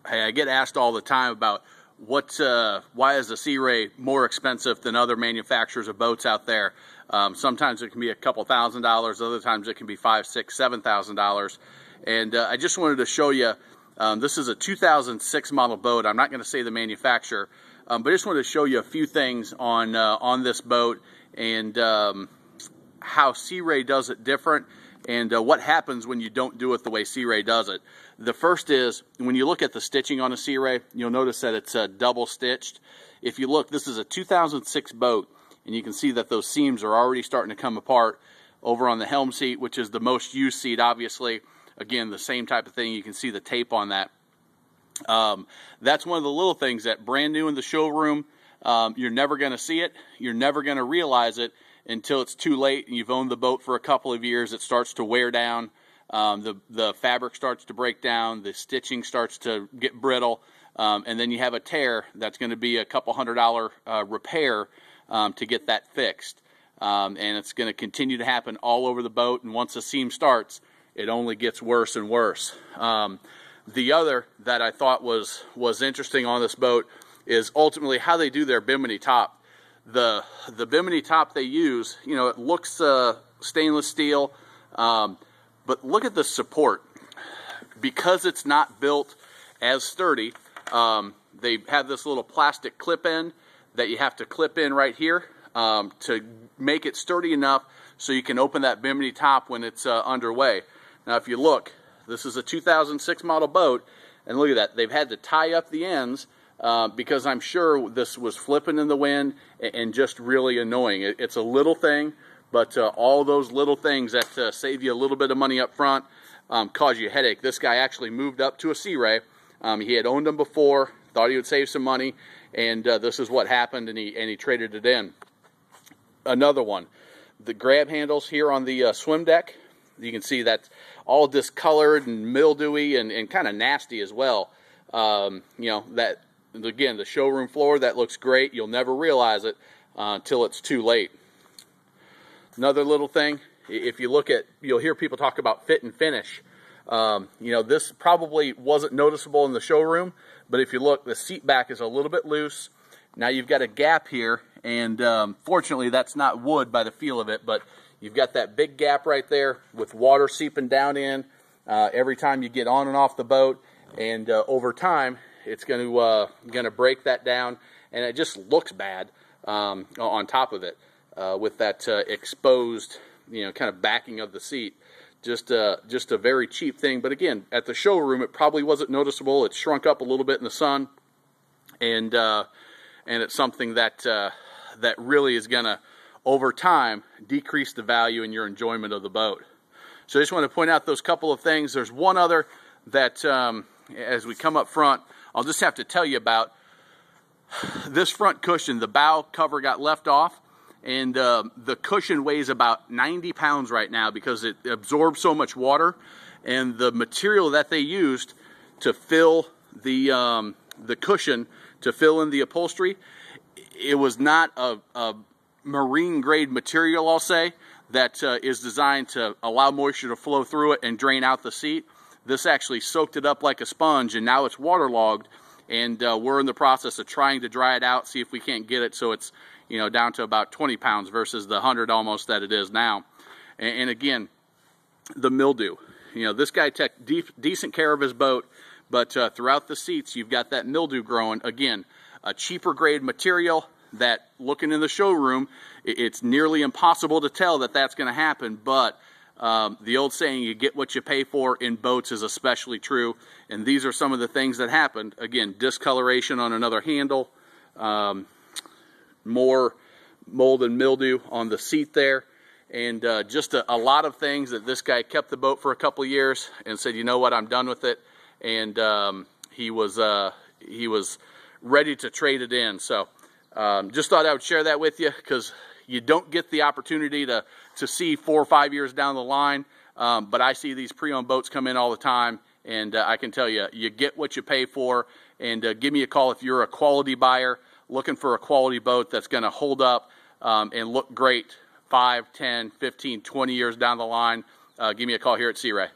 Hey, I get asked all the time about why is the Sea Ray more expensive than other manufacturers of boats out there. Sometimes it can be a couple $1,000s, other times it can be $5,000, $6,000, $7,000. And I just wanted to show you, this is a 2006 model boat. I'm not going to say the manufacturer, but I just wanted to show you a few things on this boat and how Sea Ray does it different, and what happens when you don't do it the way Sea Ray does it. The first is, when you look at the stitching on a Sea Ray, you'll notice that it's double stitched. If you look, this is a 2006 boat, and you can see that those seams are already starting to come apart over on the helm seat, which is the most used seat, obviously. Again, the same type of thing. You can see the tape on that. That's one of the little things that brand new in the showroom, you're never going to see it. You're never going to realize it until it's too late and you've owned the boat for a couple of years. It starts to wear down. The fabric starts to break down. The stitching starts to get brittle. And then you have a tear that's going to be a couple $100 repair to get that fixed. And it's going to continue to happen all over the boat. And once the seam starts, it only gets worse and worse. The other that I thought was interesting on this boat is ultimately how they do their bimini top. The bimini top they use, you know, it looks stainless steel, but look at the support. Because it's not built as sturdy, they have this little plastic clip end that you have to clip in right here to make it sturdy enough so you can open that bimini top when it's underway. Now if you look, this is a 2006 model boat, and look at that. They've had to tie up the ends because I'm sure this was flipping in the wind and just really annoying. It's a little thing, but all those little things that save you a little bit of money up front cause you a headache. This guy actually moved up to a Sea Ray. He had owned them before, thought he would save some money, and this is what happened, and he traded it in. Another one, the grab handles here on the swim deck. You can see that's all discolored and mildewy and kind of nasty as well. You know, that, again, the showroom floor, that looks great. You'll never realize it until it's too late. Another little thing, if you look at, you'll hear people talk about fit and finish. You know, this probably wasn't noticeable in the showroom, but if you look, the seat back is a little bit loose. Now you've got a gap here, and fortunately that's not wood by the feel of it, but you've got that big gap right there with water seeping down in every time you get on and off the boat, and over time it's going to break that down, and it just looks bad on top of it with that exposed, you know, kind of backing of the seat. Just a very cheap thing, but again, at the showroom it probably wasn't noticeable. It shrunk up a little bit in the sun, and it's something that that really is going to, over time, decrease the value and your enjoyment of the boat. So I just want to point out those couple of things. There's one other that, as we come up front, I'll just have to tell you about. This front cushion, the bow cover got left off, and the cushion weighs about 90 pounds right now because it absorbs so much water, and the material that they used to fill the cushion, to fill in the upholstery, it was not a marine grade material, I'll say, that is designed to allow moisture to flow through it and drain out the seat. This actually soaked it up like a sponge, and now it's waterlogged, and we're in the process of trying to dry it out, see if we can't get it so it's, you know, down to about 20 pounds versus the 100 almost that it is now. And again, the mildew. You know, this guy took decent care of his boat, but throughout the seats you've got that mildew growing. Again, a cheaper grade material that, looking in the showroom, it's nearly impossible to tell that that's going to happen, but the old saying, you get what you pay for, in boats is especially true, and these are some of the things that happened. Again, discoloration on another handle, more mold and mildew on the seat there, and just a lot of things that this guy kept the boat for a couple of years and said, you know what, I'm done with it, and he was ready to trade it in. So just thought I would share that with you, because you don't get the opportunity to see 4 or 5 years down the line, but I see these pre-owned boats come in all the time, and I can tell you, you get what you pay for. And give me a call if you're a quality buyer looking for a quality boat that's going to hold up and look great 5, 10, 15, 20 years down the line. Give me a call here at Sea Ray.